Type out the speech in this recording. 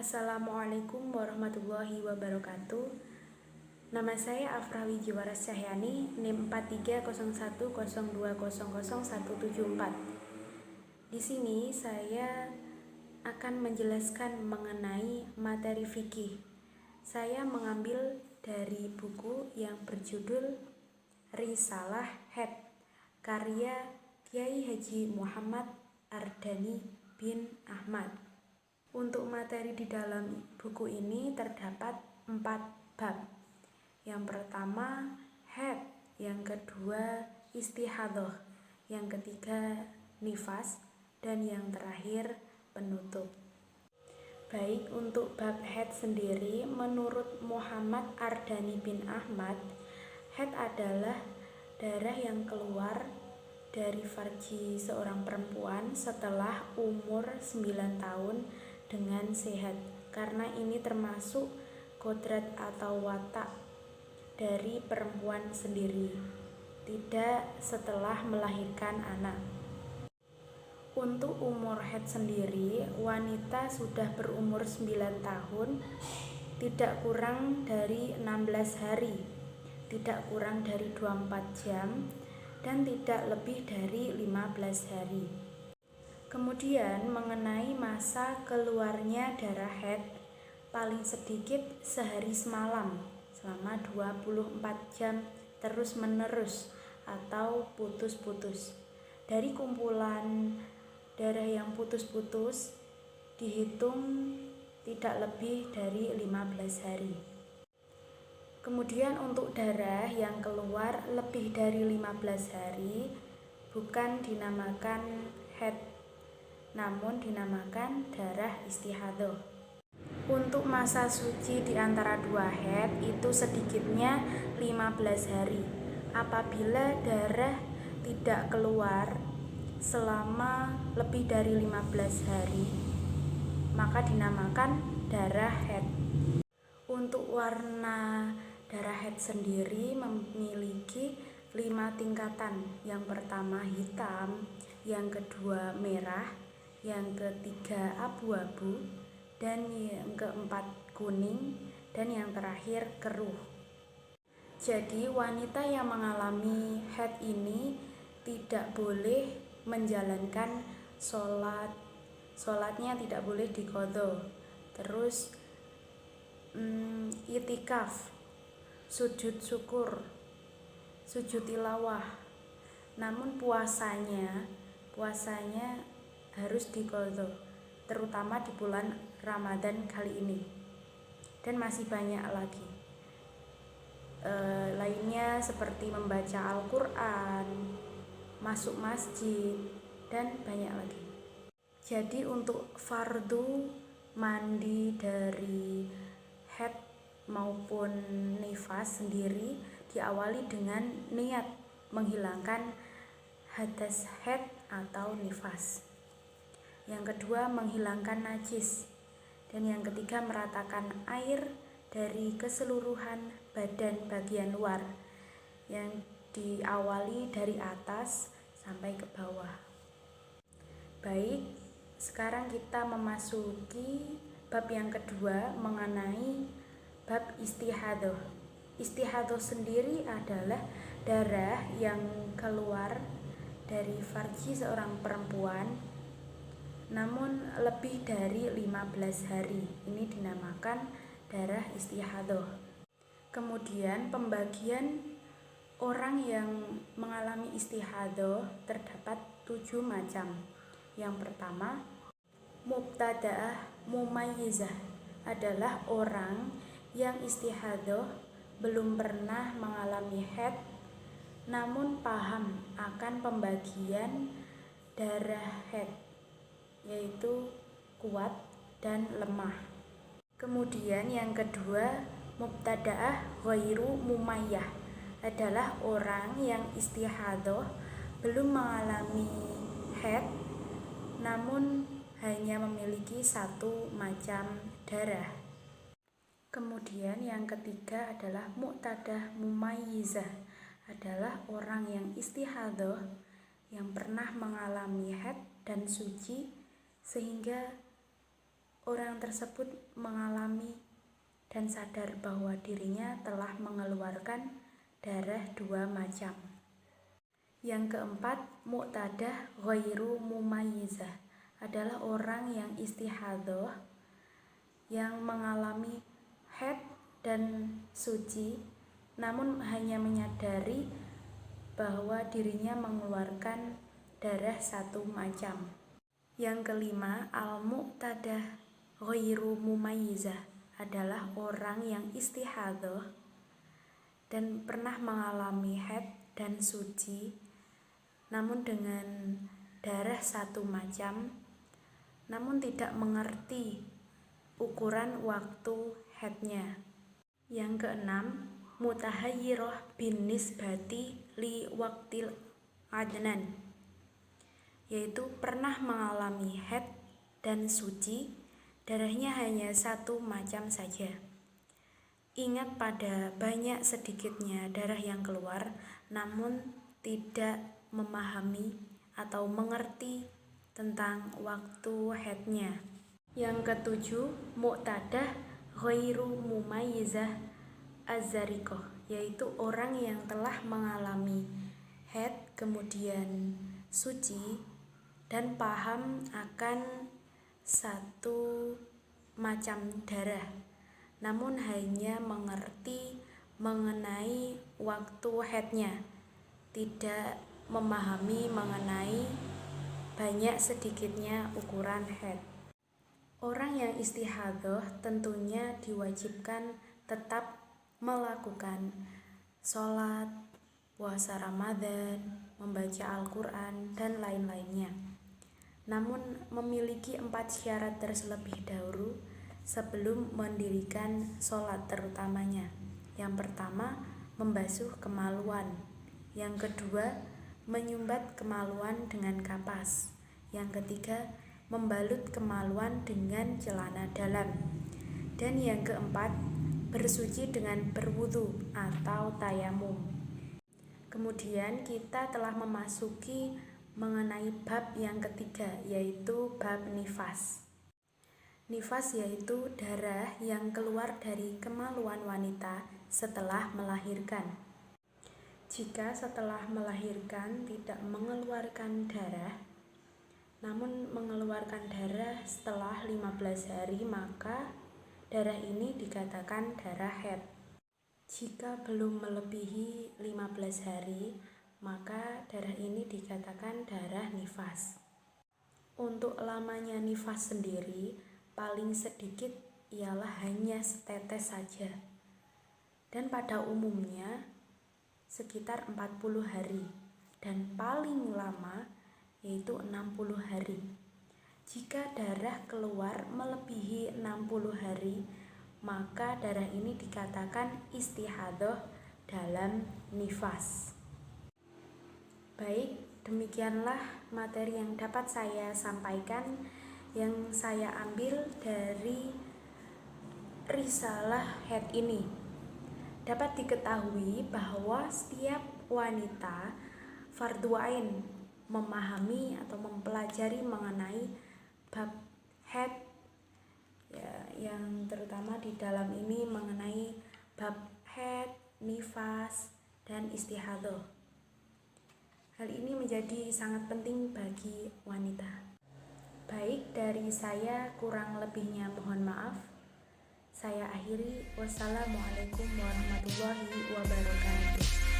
Assalamualaikum warahmatullahi wabarakatuh. Nama saya Afra Wijiwaras Cahyani, NIM 430102000174. Di sini saya akan menjelaskan mengenai materi fikih. Saya mengambil dari buku yang berjudul Risalah Head, karya Kiai Haji Muhammad Ardani bin Ahmad. Untuk materi di dalam buku ini terdapat 4 bab. Yang pertama haid, yang kedua istihadhah, yang ketiga nifas, dan yang terakhir penutup. Baik, untuk bab haid sendiri, menurut Muhammad Ardani bin Ahmad, haid adalah darah yang keluar dari farji seorang perempuan setelah umur 9 tahun dengan sehat, karena ini termasuk kodrat atau watak dari perempuan sendiri, tidak setelah melahirkan anak. Untuk umur haid sendiri, wanita sudah berumur 9 tahun, tidak kurang dari 16 hari, tidak kurang dari 24 jam, dan tidak lebih dari 15 hari. Kemudian mengenai masa keluarnya darah haid, paling sedikit sehari semalam selama 24 jam terus menerus atau putus-putus. Dari kumpulan darah yang putus-putus dihitung tidak lebih dari 15 hari. Kemudian untuk darah yang keluar lebih dari 15 hari bukan dinamakan haid, namun dinamakan darah istihadhah. Untuk masa suci di antara dua haid itu sedikitnya 15 hari. Apabila darah tidak keluar selama lebih dari 15 hari, maka dinamakan darah haid. Untuk warna darah haid sendiri memiliki 5 tingkatan. Yang pertama hitam, yang kedua merah, yang ketiga abu-abu, dan yang keempat kuning, dan yang terakhir keruh. Jadi wanita yang mengalami haid ini tidak boleh menjalankan sholatnya tidak boleh diqadha. Terus itikaf, sujud syukur, sujud tilawah. Namun puasanya harus diqadha, terutama di bulan Ramadan kali ini. Dan masih banyak lagi lainnya seperti membaca Al-Quran, masuk masjid, dan banyak lagi. Jadi untuk fardu mandi dari haid maupun nifas sendiri diawali dengan niat menghilangkan hadas haid atau nifas. Yang kedua menghilangkan najis, dan yang ketiga meratakan air dari keseluruhan badan bagian luar yang diawali dari atas sampai ke bawah. Baik, sekarang kita memasuki bab yang kedua mengenai bab istihadhah. Istihadhah sendiri adalah darah yang keluar dari farji seorang perempuan namun lebih dari 15 hari. Ini dinamakan darah istihadhah. Kemudian pembagian orang yang mengalami istihadhah terdapat 7 macam. Yang pertama, mubtada'ah mumayyizah adalah orang yang istihadhah belum pernah mengalami haid namun paham akan pembagian darah haid, yaitu kuat dan lemah. Kemudian yang kedua, mubtada'ah ghairu mumayyah adalah orang yang istihadhah belum mengalami haid namun hanya memiliki 1 macam darah. Kemudian yang ketiga adalah mu'tadah mumayyizah adalah orang yang istihadhah yang pernah mengalami haid dan suci sehingga orang tersebut mengalami dan sadar bahwa dirinya telah mengeluarkan darah 2 macam. Yang keempat, mu'tadah ghairu mumayyizah adalah orang yang istihadhah, yang mengalami haid dan suci, namun hanya menyadari bahwa dirinya mengeluarkan darah 1 macam. Yang kelima, al-mu'tadah ghairu mumayyizah adalah orang yang istihadhah dan pernah mengalami haid dan suci, namun dengan darah 1 macam, namun tidak mengerti ukuran waktu haidnya. Yang keenam, mutahayyirah bin nisbati li waqtil adnan, yaitu pernah mengalami haid dan suci, darahnya hanya 1 macam saja. Ingat pada banyak sedikitnya darah yang keluar, namun tidak memahami atau mengerti tentang waktu haidnya. Yang ketujuh, mu'tadah ghairu mumayyizah az-zariqah, yaitu orang yang telah mengalami haid kemudian suci dan paham akan 1 macam darah, namun hanya mengerti mengenai waktu haidnya, tidak memahami mengenai banyak sedikitnya ukuran haid. Orang yang istihadhah tentunya diwajibkan tetap melakukan sholat, puasa Ramadan, membaca Al-Quran, dan lain-lainnya. Namun memiliki 4 syarat terlebih dahulu sebelum mendirikan sholat terutamanya. Yang pertama, membasuh kemaluan. Yang kedua, menyumbat kemaluan dengan kapas. Yang ketiga, membalut kemaluan dengan celana dalam. Dan yang keempat, bersuci dengan berwudu atau tayamum. Kemudian kita telah memasuki mengenai bab yang ketiga, yaitu bab nifas. Nifas yaitu darah yang keluar dari kemaluan wanita setelah melahirkan. Jika setelah melahirkan tidak mengeluarkan darah, namun mengeluarkan darah setelah 15 hari, maka darah ini dikatakan darah haid. Jika belum melebihi 15 hari, maka darah ini dikatakan darah nifas. Untuk lamanya nifas sendiri, paling sedikit ialah hanya setetes saja. Dan pada umumnya sekitar 40 hari. Dan paling lama yaitu 60 hari. Jika darah keluar melebihi 60 hari, maka darah ini dikatakan istihadhah dalam nifas. Baik, demikianlah materi yang dapat saya sampaikan, yang saya ambil dari risalah haid ini. Dapat diketahui bahwa setiap wanita fardhu ain memahami atau mempelajari mengenai bab haid, ya, yang terutama di dalam ini mengenai bab haid, nifas, dan istihadhah. Hal ini menjadi sangat penting bagi wanita. Baik, dari saya kurang lebihnya mohon maaf. Saya akhiri. Wassalamualaikum warahmatullahi wabarakatuh.